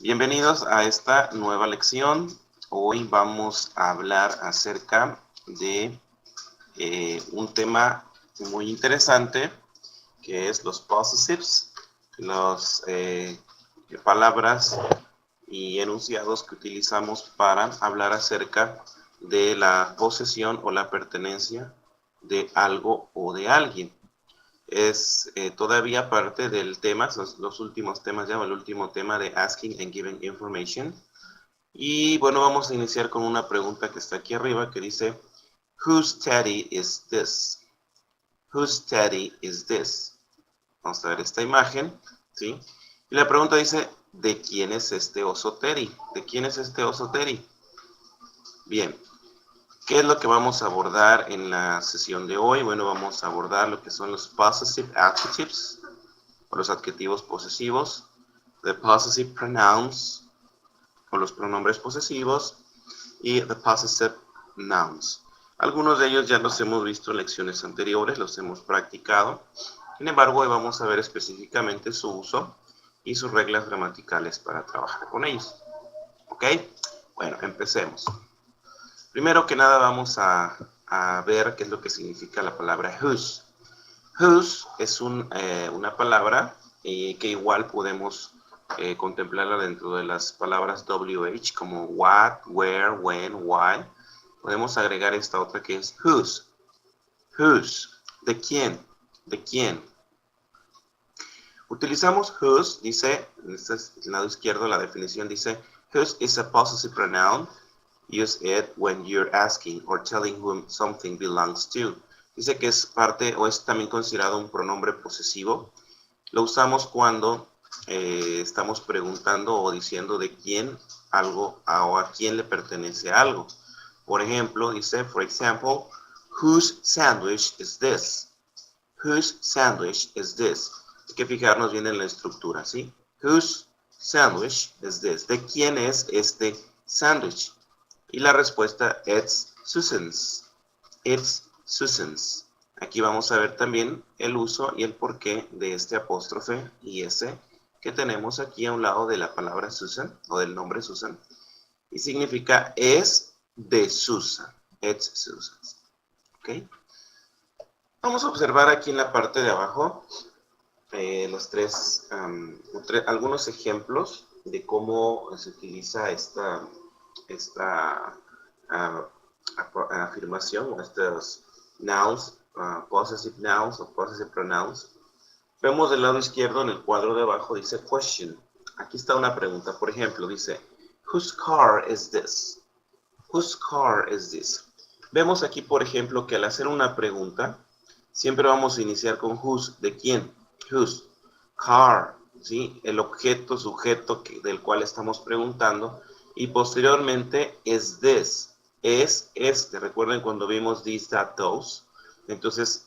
Bienvenidos a esta nueva lección. Hoy vamos a hablar acerca de un tema muy interesante que es los possessives, las palabras y enunciados que utilizamos para hablar acerca de la posesión o la pertenencia de algo o de alguien. Es todavía parte del tema, los últimos temas ya, el último tema de Asking and Giving Information. Y bueno, vamos a iniciar con una pregunta que está aquí arriba que dice, Whose teddy is this? Whose teddy is this? Vamos a ver esta imagen, ¿sí? Y la pregunta dice, ¿de quién es este oso Teddy? ¿De quién es este oso Teddy? Bien. ¿Qué es lo que vamos a abordar en la sesión de hoy? Bueno, vamos a abordar lo que son los possessive adjectives, o los adjetivos posesivos, the possessive pronouns, o los pronombres posesivos, y the possessive nouns. Algunos de ellos ya los hemos visto en lecciones anteriores, los hemos practicado. Sin embargo, hoy vamos a ver específicamente su uso y sus reglas gramaticales para trabajar con ellos. ¿Ok? Bueno, empecemos. Primero que nada vamos a ver qué es lo que significa la palabra whose. Whose es una palabra que igual podemos contemplarla dentro de las palabras WH como what, where, when, why. Podemos agregar esta otra que es whose. Whose. ¿De quién? ¿De quién? Utilizamos whose, dice, en este lado izquierdo la definición dice, whose is a possessive pronoun. Use it when you're asking or telling whom something belongs to. Dice que es parte o es también considerado un pronombre posesivo. Lo usamos cuando estamos preguntando o diciendo de quién algo o a quién le pertenece algo. Por ejemplo, dice, for example, whose sandwich is this? Whose sandwich is this? Hay que fijarnos bien en la estructura, ¿sí? Whose sandwich is this? ¿De quién es este sándwich? Y la respuesta it's Susan's. It's Susan's. Aquí vamos a ver también el uso y el porqué de este apóstrofe y ese que tenemos aquí a un lado de la palabra Susan o del nombre Susan. Y significa es de Susan. It's Susan's. ¿Ok? Vamos a observar aquí en la parte de abajo algunos ejemplos de cómo se utiliza esta afirmación o estos nouns, possessive nouns o possessive pronouns. Vemos del lado izquierdo en el cuadro de abajo dice question. Aquí está una pregunta, por ejemplo, dice whose car is this? Whose car is this? Vemos aquí, por ejemplo, que al hacer una pregunta siempre vamos a iniciar con whose, ¿de quién? Whose car, ¿sí? El objeto, sujeto del cual estamos preguntando. Y posteriormente is this, es este. Recuerden cuando vimos this, that, those. Entonces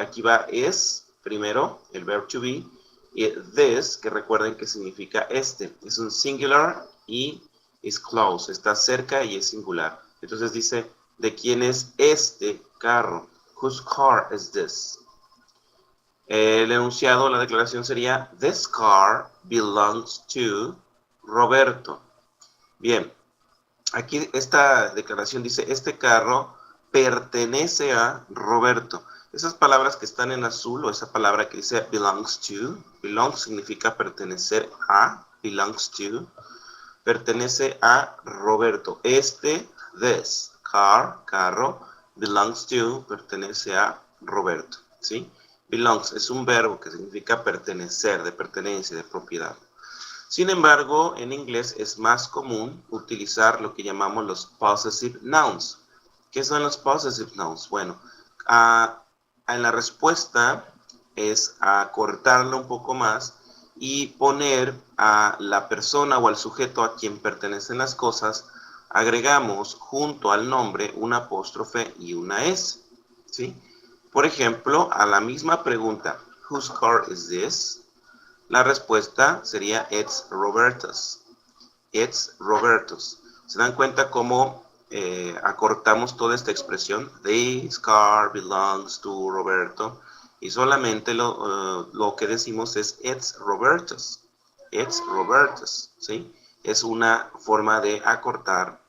aquí va es primero, el verb to be, y this, que recuerden que significa este. Es un singular y is close, está cerca y es singular. Entonces dice, ¿de quién es este carro? Whose car is this? El enunciado, la declaración sería, this car belongs to Roberto. Bien, aquí esta declaración dice, este carro pertenece a Roberto. Esas palabras que están en azul o esa palabra que dice belongs to, belong significa pertenecer a, belongs to, pertenece a Roberto. This, car, carro, belongs to, pertenece a Roberto, ¿sí? Belongs es un verbo que significa pertenecer, de pertenencia, de propiedad. Sin embargo, en inglés es más común utilizar lo que llamamos los possessive nouns. ¿Qué son los possessive nouns? Bueno, en la respuesta es acortarlo un poco más y poner a la persona o al sujeto a quien pertenecen las cosas, agregamos junto al nombre un apóstrofe y una S, ¿sí? Por ejemplo, a la misma pregunta, whose car is this? La respuesta sería it's Roberto's. It's Roberto's. ¿Se dan cuenta cómo acortamos toda esta expresión? This car belongs to Roberto. Y solamente lo que decimos es it's Roberto's. It's Roberto's, ¿sí? es una forma de acortar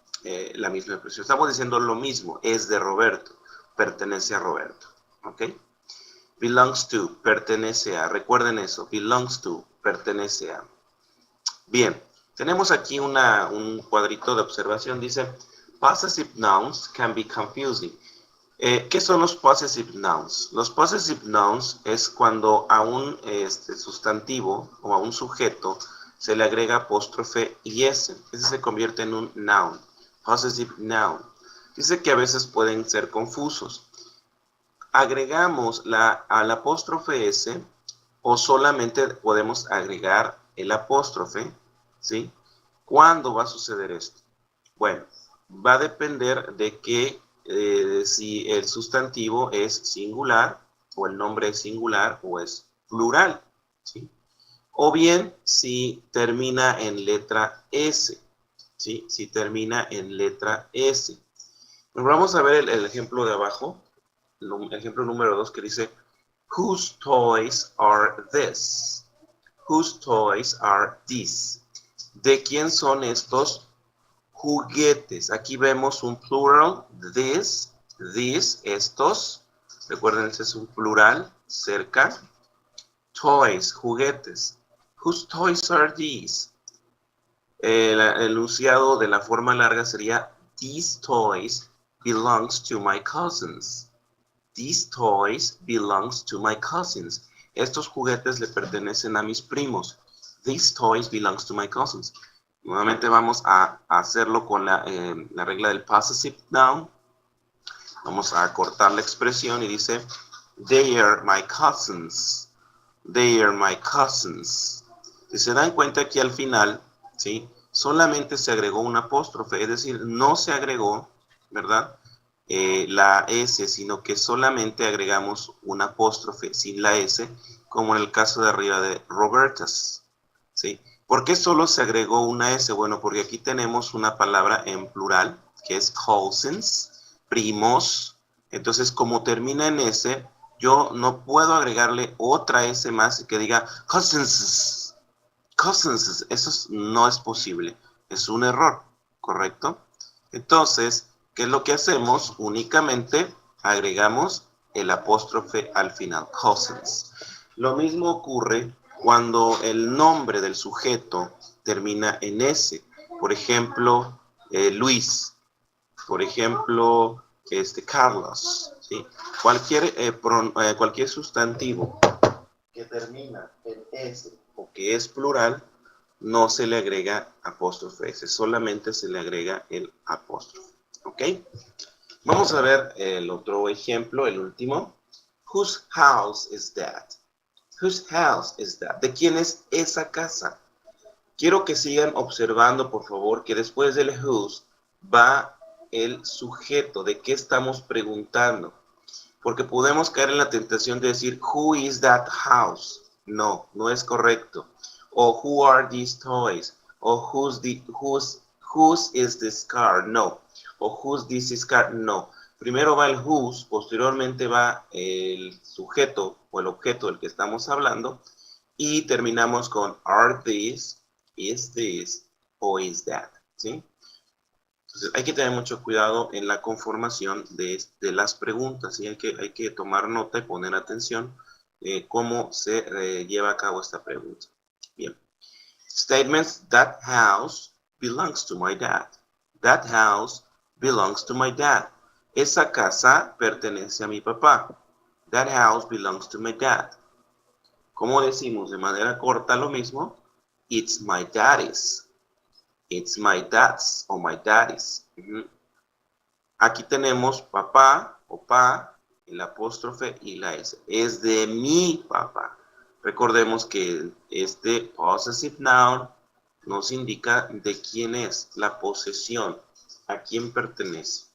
la misma expresión. Estamos diciendo lo mismo, es de Roberto, pertenece a Roberto, ¿ok? Belongs to, pertenece a, recuerden eso, belongs to, pertenece a. Bien, tenemos aquí un cuadrito de observación, dice, possessive nouns can be confusing. ¿Qué son los possessive nouns? Los possessive nouns es cuando a un sustantivo o a un sujeto se le agrega apóstrofe y s. Ese se convierte en un noun, possessive noun. Dice que a veces pueden ser confusos. Agregamos al apóstrofe s o solamente podemos agregar el apóstrofe, ¿sí? ¿Cuándo va a suceder esto? Bueno, va a depender de que si el sustantivo es singular o el nombre es singular o es plural, ¿sí? O bien si termina en letra S, ¿sí? Si termina en letra S. Vamos a ver el ejemplo de abajo, el ejemplo número 2 que dice, whose toys are this? Whose toys are these? ¿De quién son estos juguetes? Aquí vemos un plural, this, estos. Recuerden, este es un plural, cerca. Toys, juguetes. Whose toys are these? El enunciado de la forma larga sería, these toys belongs to my cousins. These toys belongs to my cousins. Estos juguetes le pertenecen a mis primos. These toys belongs to my cousins. Nuevamente vamos a hacerlo con la regla del possessive noun. Vamos a cortar la expresión y dice, they are my cousins. They are my cousins. Si se dan cuenta aquí al final, ¿sí? Solamente se agregó un apóstrofe, es decir, no se agregó, ¿verdad? La S, sino que solamente agregamos un apóstrofe sin la S, como en el caso de arriba de Roberta's, ¿sí? ¿Por qué solo se agregó una S? Bueno, porque aquí tenemos una palabra en plural, que es cousins, primos. Entonces, como termina en S, yo no puedo agregarle otra S más que diga cousins. Cousins, eso no es posible. Es un error, ¿correcto? Entonces, ¿qué es lo que hacemos? Únicamente agregamos el apóstrofe al final, cousins. Lo mismo ocurre cuando el nombre del sujeto termina en S. Por ejemplo, Luis. Por ejemplo, Carlos. ¿Sí? Cualquier sustantivo que termina en S o que es plural, no se le agrega apóstrofe S, solamente se le agrega el apóstrofe. ¿Ok? Vamos a ver el otro ejemplo, el último. Whose house is that? Whose house is that? ¿De quién es esa casa? Quiero que sigan observando, por favor, que después del whose va el sujeto. ¿De qué estamos preguntando? Porque podemos caer en la tentación de decir, who is that house? No, no es correcto. O who are these toys? O whose is this car? No. O whose this car? No. Primero va el whose, posteriormente va el sujeto o el objeto del que estamos hablando y terminamos con are these, is this o is that, ¿sí? Entonces hay que tener mucho cuidado en la conformación de las preguntas, ¿sí? Hay que tomar nota y poner atención cómo se lleva a cabo esta pregunta. Bien. Statements, that house belongs to my dad. That house belongs to my dad. Esa casa pertenece a mi papá. That house belongs to my dad. ¿Cómo decimos de manera corta lo mismo? It's my daddy's. It's my dad's o my daddy's. Aquí tenemos papá o pa, el apóstrofe y la S. Es de mi papá. Recordemos que este possessive noun nos indica de quién es la posesión, a quién pertenece.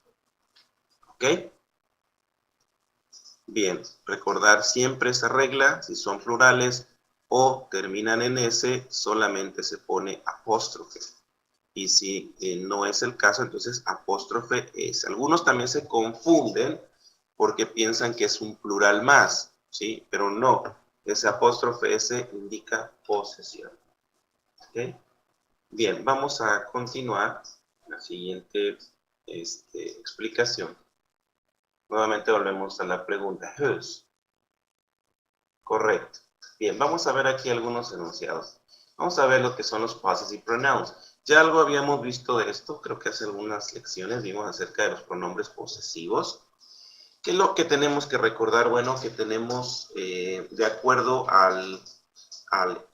¿Ok? Bien, recordar siempre esa regla, si son plurales o terminan en S, solamente se pone apóstrofe. Y si no es el caso, entonces apóstrofe S. Algunos también se confunden porque piensan que es un plural más, ¿sí? Pero no, ese apóstrofe S indica posesión. ¿Ok? Bien, vamos a continuar la siguiente explicación. Nuevamente volvemos a la pregunta, whose. Correcto. Bien, vamos a ver aquí algunos enunciados. Vamos a ver lo que son los possessive pronouns. Ya algo habíamos visto de esto, creo que hace algunas lecciones vimos acerca de los pronombres posesivos. ¿Qué es lo que tenemos que recordar? Bueno, que tenemos, de acuerdo al, al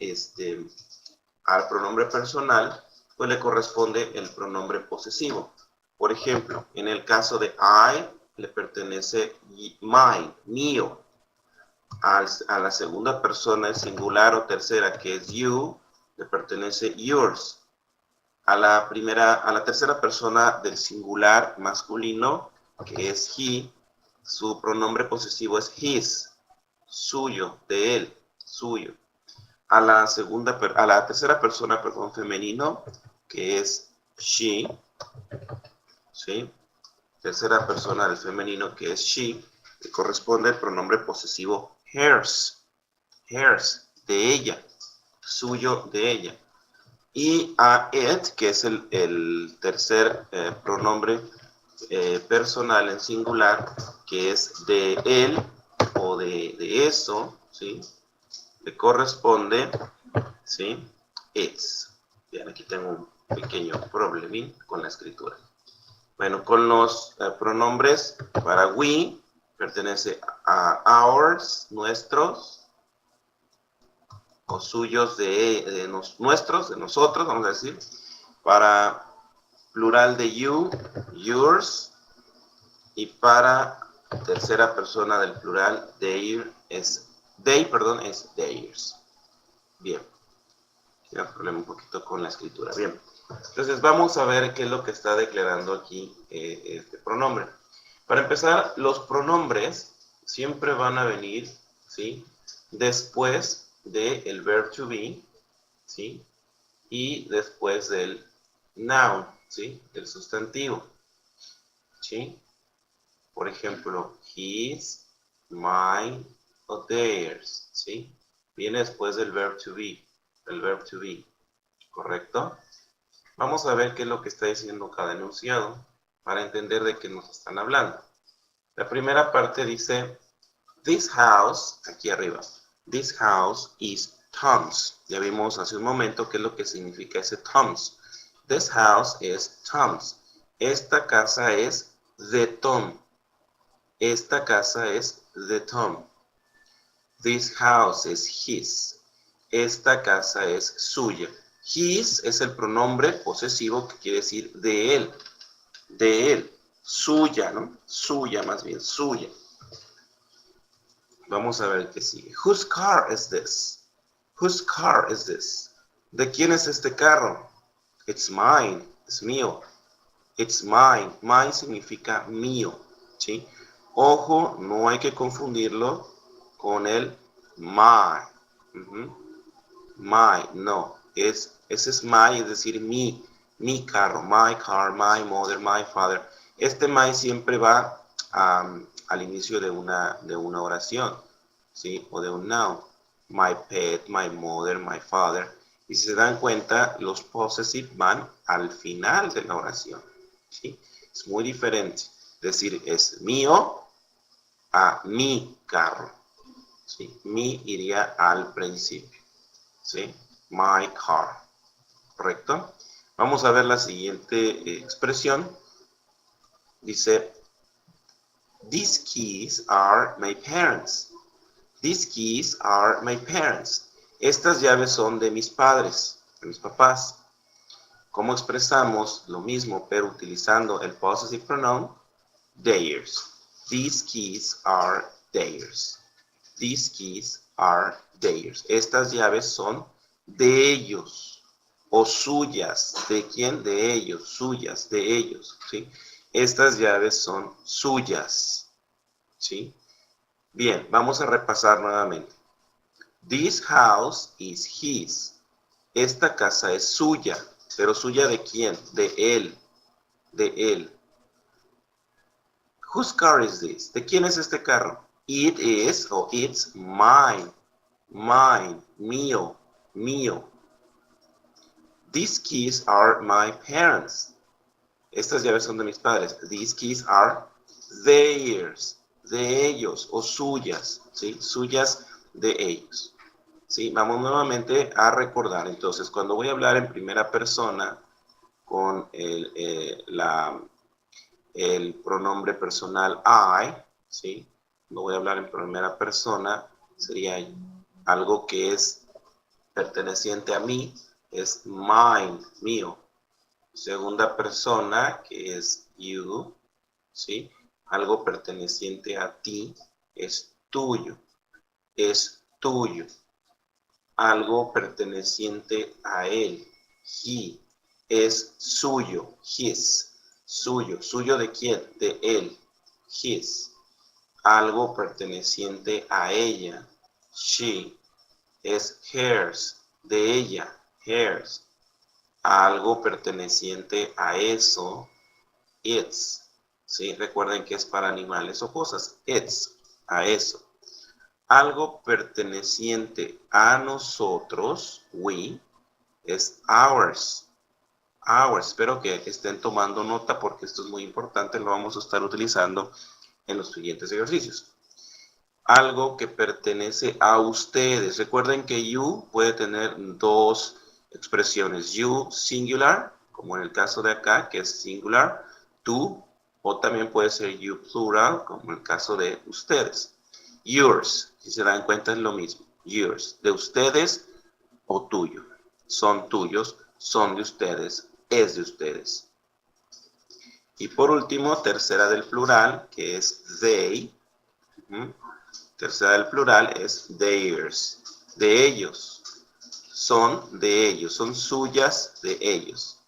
pronombre personal, pues le corresponde el pronombre posesivo. Por ejemplo, en el caso de I, le pertenece mine, mío. A la segunda persona es singular o tercera, que es you, le pertenece yours. A la tercera persona del singular masculino, que es he, su pronombre posesivo es his, suyo, de él, suyo. A la tercera persona, perdón, femenino, que es she, ¿sí? Tercera persona del femenino, que es she, le corresponde el pronombre posesivo hers, hers, de ella, suyo, de ella. Y a it, que es el tercer pronombre personal en singular, que es de él o de eso, ¿sí? Le corresponde, ¿sí? It's. Bien, aquí tengo un pequeño problemín con la escritura. Bueno, con los pronombres para we, pertenece a ours, nuestros, o suyos nuestros, de nosotros, vamos a decir. Para plural de you, yours. Y para tercera persona del plural, they, es theirs. Bien. Tiene un problema un poquito con la escritura. Bien. Entonces vamos a ver qué es lo que está declarando aquí este pronombre. Para empezar, los pronombres siempre van a venir, ¿sí? Después del verb to be, ¿sí? Y después del noun, ¿sí? Del sustantivo, ¿sí? Por ejemplo, his, mine o theirs, ¿sí? Viene después del verb to be, ¿correcto? Vamos a ver qué es lo que está diciendo cada enunciado para entender de qué nos están hablando. La primera parte dice, this house, aquí arriba, this house is Tom's. Ya vimos hace un momento qué es lo que significa ese Tom's. This house is Tom's. Esta casa es de Tom. Esta casa es de Tom. This house is his. Esta casa es suya. His es el pronombre posesivo que quiere decir de él. De él. Suya, ¿no? Suya, más bien, suya. Vamos a ver qué sigue. Whose car is this? Whose car is this? ¿De quién es este carro? It's mine. Es mío. It's mine. Mine significa mío, ¿sí? Ojo, no hay que confundirlo con el my. My, no. Ese es my, es decir, mi carro. My car, my mother, my father. Este my siempre va al inicio de una oración, ¿sí? O de un noun. My pet, my mother, my father. Y si se dan cuenta, los possessive van al final de la oración, ¿sí? Es muy diferente. Decir es mío a mi carro, ¿sí? Mi iría al principio, ¿sí? My car, ¿correcto? Vamos a ver la siguiente expresión. Dice, these keys are my parents. These keys are my parents. Estas llaves son de mis padres, de mis papás. ¿Cómo expresamos lo mismo, pero utilizando el possessive pronoun? Theirs. These keys are theirs. These keys are theirs. Estas llaves son de ellos o suyas. ¿De quién? De ellos, suyas, de ellos, ¿sí? Estas llaves son suyas, ¿sí? Bien, vamos a repasar nuevamente. This house is his. Esta casa es suya, pero ¿suya de quién? De él, de él. Whose car is this? ¿De quién es este carro? It is o it's mine, mine, mío, mío. These keys are my parents. Estas llaves son de mis padres. These keys are theirs. De ellos o suyas. ¿Sí? Suyas de ellos. ¿Sí? Vamos nuevamente a recordar. Entonces, cuando voy a hablar en primera persona con el pronombre personal I, ¿sí? No voy a hablar en primera persona, sería algo que es perteneciente a mí, es mine, mío. Segunda persona, que es you, ¿sí? Algo perteneciente a ti, es tuyo, es tuyo. Algo perteneciente a él, he, es suyo, his. Suyo. ¿Suyo de quién? De él. His. Algo perteneciente a ella. She. Es hers. De ella. Hers. Algo perteneciente a eso. Its. ¿Sí? Recuerden que es para animales o cosas. Its. A eso. Algo perteneciente a nosotros. We. Es ours. Espero que estén tomando nota porque esto es muy importante, lo vamos a estar utilizando en los siguientes ejercicios. Algo que pertenece a ustedes. Recuerden que you puede tener dos expresiones. You singular, como en el caso de acá, que es singular. Tú, o también puede ser you plural, como en el caso de ustedes. Yours, si se dan cuenta es lo mismo. Yours, de ustedes o tuyo. Son tuyos, son de ustedes, es de ustedes. Y por último, tercera del plural, que es they. Tercera del plural es theirs, de ellos. Son de ellos, son suyas de ellos.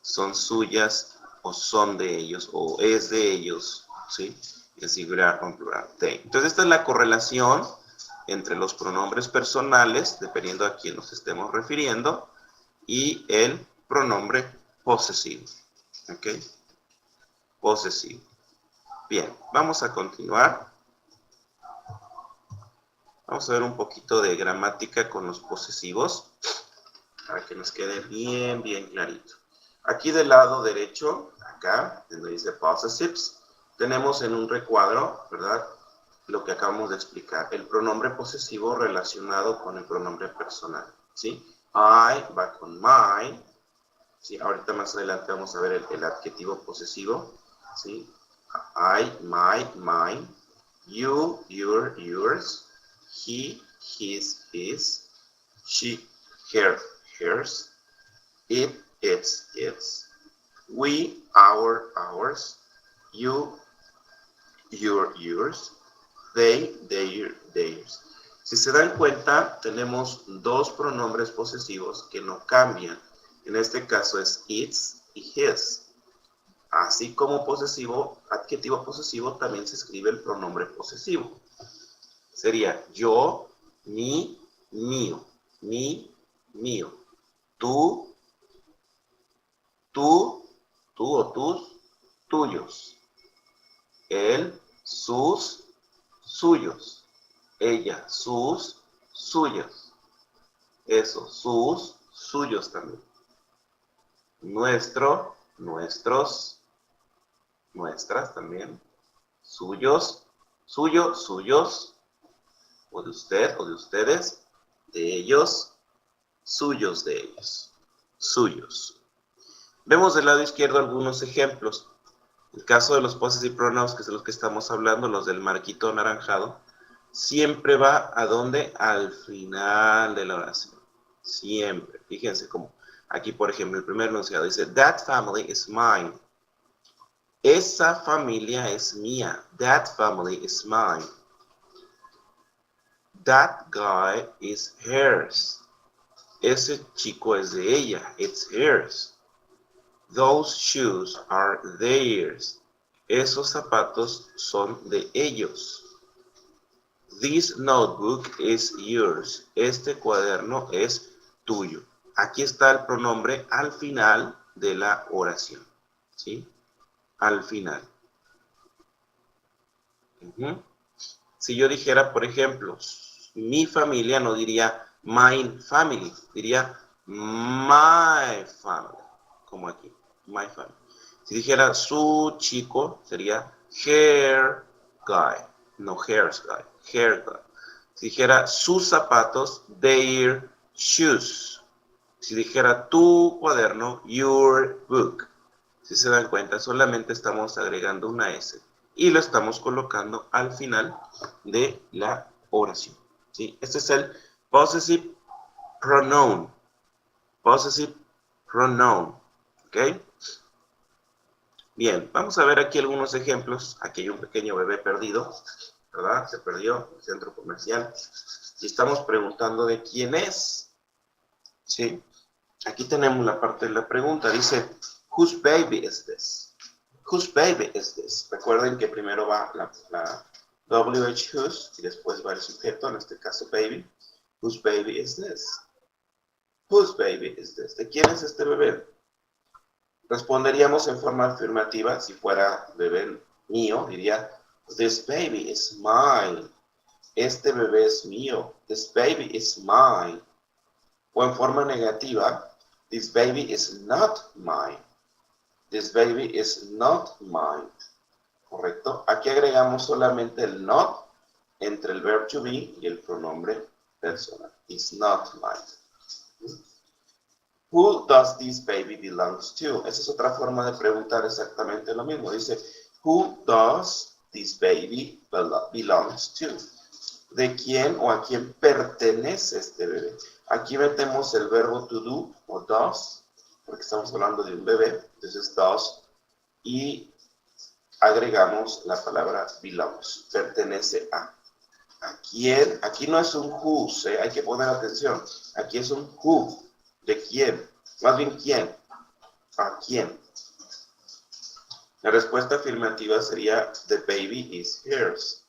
Son suyas o son de ellos o es de ellos, ¿sí? En singular o en plural, they. Entonces esta es la correlación entre los pronombres personales, dependiendo a quién nos estemos refiriendo, y el pronombre posesivo. ¿Ok? Posesivo. Bien, vamos a continuar. Vamos a ver un poquito de gramática con los posesivos para que nos quede bien, bien clarito. Aquí del lado derecho, acá, donde dice possessives, tenemos en un recuadro, ¿verdad? Lo que acabamos de explicar, el pronombre posesivo relacionado con el pronombre personal, ¿sí? I va con my, ¿sí? Ahorita más adelante vamos a ver el adjetivo posesivo, ¿sí? I, my, mine, you, your, yours, he, his, his, she, her, hers, it, its, we, our, ours, you, your, yours, they, their, theirs. Si se dan cuenta, tenemos dos pronombres posesivos que no cambian. En este caso es its y his. Así como posesivo, adjetivo posesivo, también se escribe el pronombre posesivo. Sería yo, mi, mío, mi, mío, tú o tus, tuyos, él, sus, suyos, ella, sus, suyas, eso, sus, suyos también, nuestro, nuestros, nuestras también, suyos, suyo, suyos, o de usted o de ustedes, de ellos, suyos de ellos, suyos. Vemos del lado izquierdo algunos ejemplos. El caso de los possessive pronouns, que es de los que estamos hablando, los del marquito anaranjado, siempre va a dónde? Al final de la oración. Siempre. Fíjense como aquí, por ejemplo, el primer enunciado dice, that family is mine. Esa familia es mía. That family is mine. That guy is hers. Ese chico es de ella. It's hers. Those shoes are theirs. Esos zapatos son de ellos. This notebook is yours. Este cuaderno es tuyo. Aquí está el pronombre al final de la oración. ¿Sí? Al final. Si yo dijera, por ejemplo, mi familia, no diría mine family, diría my family, como aquí, my family. Si dijera su chico, sería her guy, no hairs guy, hair guy. Si dijera sus zapatos, their shoes. Si dijera tu cuaderno, your book. Si se dan cuenta, solamente estamos agregando una S y lo estamos colocando al final de la oración. ¿Sí? Este es el possessive pronoun. Possessive pronoun. ¿Ok? Bien, vamos a ver aquí algunos ejemplos. Aquí hay un pequeño bebé perdido, ¿verdad? Se perdió en el centro comercial. Y estamos preguntando de quién es. ¿Sí? Aquí tenemos la parte de la pregunta. Dice, whose baby is this? Whose baby is this? Recuerden que primero va la WH whose y después va el sujeto, en este caso baby. Whose baby is this? Whose baby is this? ¿De quién es este bebé? Responderíamos en forma afirmativa, si fuera bebé mío, diría, this baby is mine. Este bebé es mío. This baby is mine. O en forma negativa, this baby is not mine. This baby is not mine. ¿Correcto? Aquí agregamos solamente el not entre el verb to be y el pronombre personal. It's not mine. Who does this baby belongs to? Esa es otra forma de preguntar exactamente lo mismo. Dice, who does this baby belongs to? ¿De quién o a quién pertenece este bebé? Aquí metemos el verbo to do o does, porque estamos hablando de un bebé, entonces does, y agregamos la palabra belongs, pertenece a. ¿A quién? Aquí no es un whose, hay que poner atención. Aquí es un who. ¿De quién? Más bien, ¿quién? ¿A quién? La respuesta afirmativa sería, the baby is hers.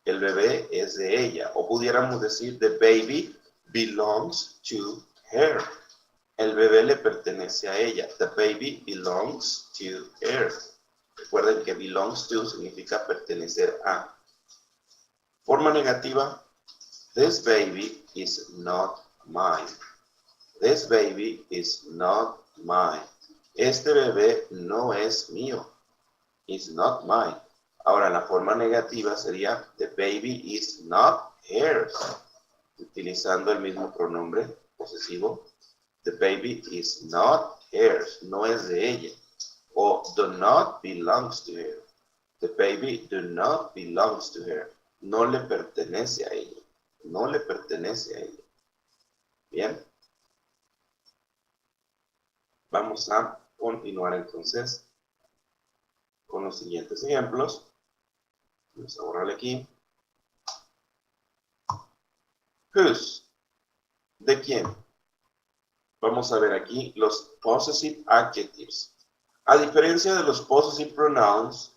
El bebé es de ella. O pudiéramos decir, the baby belongs to her. El bebé le pertenece a ella. The baby belongs to her. Recuerden que belongs to significa pertenecer a. Forma negativa, this baby is not mine. This baby is not mine. Este bebé no es mío. Is not mine. Ahora, la forma negativa sería, the baby is not hers. Utilizando el mismo pronombre posesivo. The baby is not hers. No es de ella. O do not belongs to her. The baby do not belongs to her. No le pertenece a ella. No le pertenece a ella. Bien. Vamos a continuar entonces con los siguientes ejemplos. Vamos a borrarle aquí. Whose. ¿De quién? Vamos a ver aquí los possessive adjectives. A diferencia de los possessive pronouns,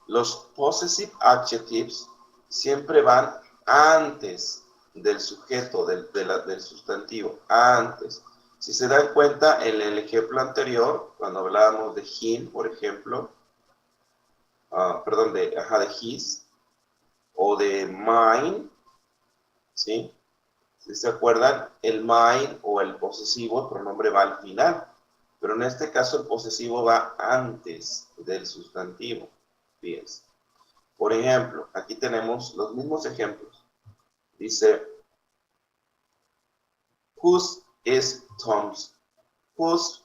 los possessive adjectives siempre van antes del sujeto, del sustantivo, antes. Si se dan cuenta, en el ejemplo anterior, cuando hablábamos de him, por ejemplo, de his, o de mine, ¿sí? Si se acuerdan, el mine o el posesivo, el pronombre va al final, pero en este caso el posesivo va antes del sustantivo. Fíjense. Por ejemplo, aquí tenemos los mismos ejemplos. Dice, whose is Tom's? Whose,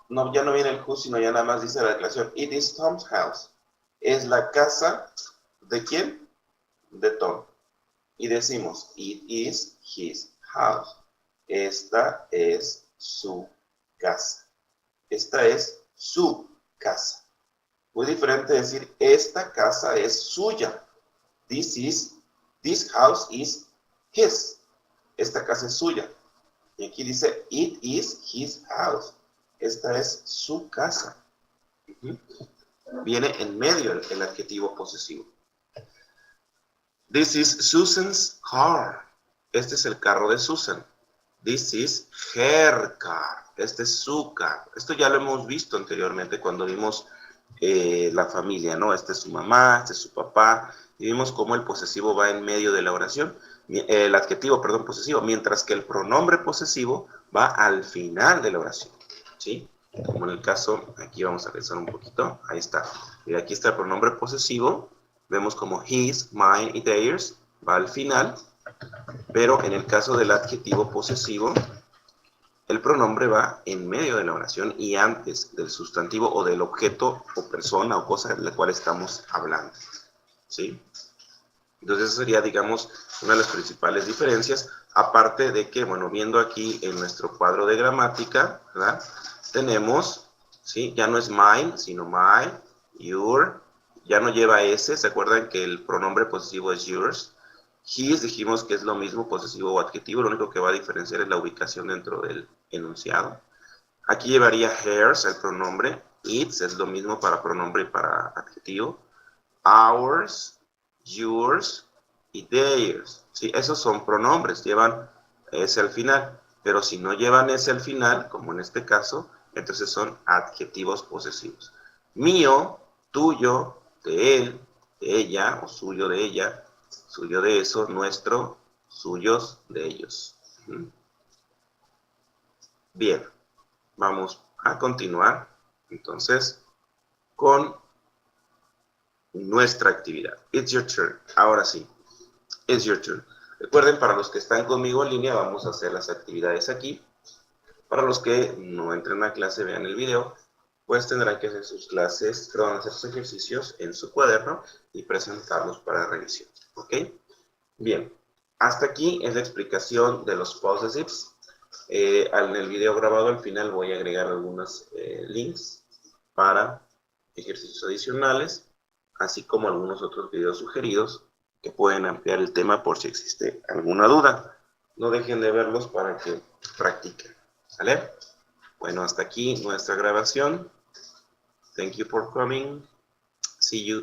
no, ya no viene el whose, sino ya nada más dice la declaración. It is Tom's house. Es la casa ¿de quién? De Tom. Y decimos, it is his house. Esta es su casa. Esta es su casa. Muy diferente decir, esta casa es suya. This house is his. Esta casa es suya. Y aquí dice, it is his house. Esta es su casa. Viene en medio el adjetivo posesivo. This is Susan's car. Este es el carro de Susan. This is her car. Este es su carro. Esto ya lo hemos visto anteriormente cuando vimos la familia, ¿no? Este es su mamá, este es su papá. Y vimos cómo el posesivo va en medio de la oración. el adjetivo, perdón, posesivo, mientras que el pronombre posesivo va al final de la oración, ¿sí? Como en el caso, aquí vamos a pensar un poquito, ahí está. Y aquí está el pronombre posesivo, vemos como his, mine y theirs, va al final, pero en el caso del adjetivo posesivo, el pronombre va en medio de la oración y antes del sustantivo o del objeto o persona o cosa de la cual estamos hablando, ¿sí? Entonces, esa sería, digamos, una de las principales diferencias, aparte de que, bueno, viendo aquí en nuestro cuadro de gramática, ¿verdad? Tenemos, ¿sí? Ya no es mine, sino my, your, ya no lleva S, ¿se acuerdan que el pronombre posesivo es yours? His dijimos que es lo mismo, posesivo o adjetivo, lo único que va a diferenciar es la ubicación dentro del enunciado. Aquí llevaría hers, el pronombre, its es lo mismo para pronombre y para adjetivo, ours, yours y theirs. ¿Sí? Esos son pronombres, llevan ese al final, pero si no llevan ese al final, como en este caso, entonces son adjetivos posesivos. Mío, tuyo, de él, de ella, o suyo de ella, suyo de eso, nuestro, suyos de ellos. Bien, vamos a continuar entonces con nuestra actividad. It's your turn. Ahora sí, it's your turn. Recuerden, para los que están conmigo en línea, vamos a hacer las actividades aquí. Para los que no entren a clase, vean el video, pues tendrán que hacer sus clases, perdón, hacer sus ejercicios en su cuaderno y presentarlos para revisión. ¿Ok? Bien, hasta aquí es la explicación de los possessives. En el video grabado al final voy a agregar algunos links para ejercicios adicionales, así como algunos otros videos sugeridos que pueden ampliar el tema por si existe alguna duda. No dejen de verlos para que practiquen. ¿Sale? Bueno, hasta aquí nuestra grabación. Thank you for coming. See you.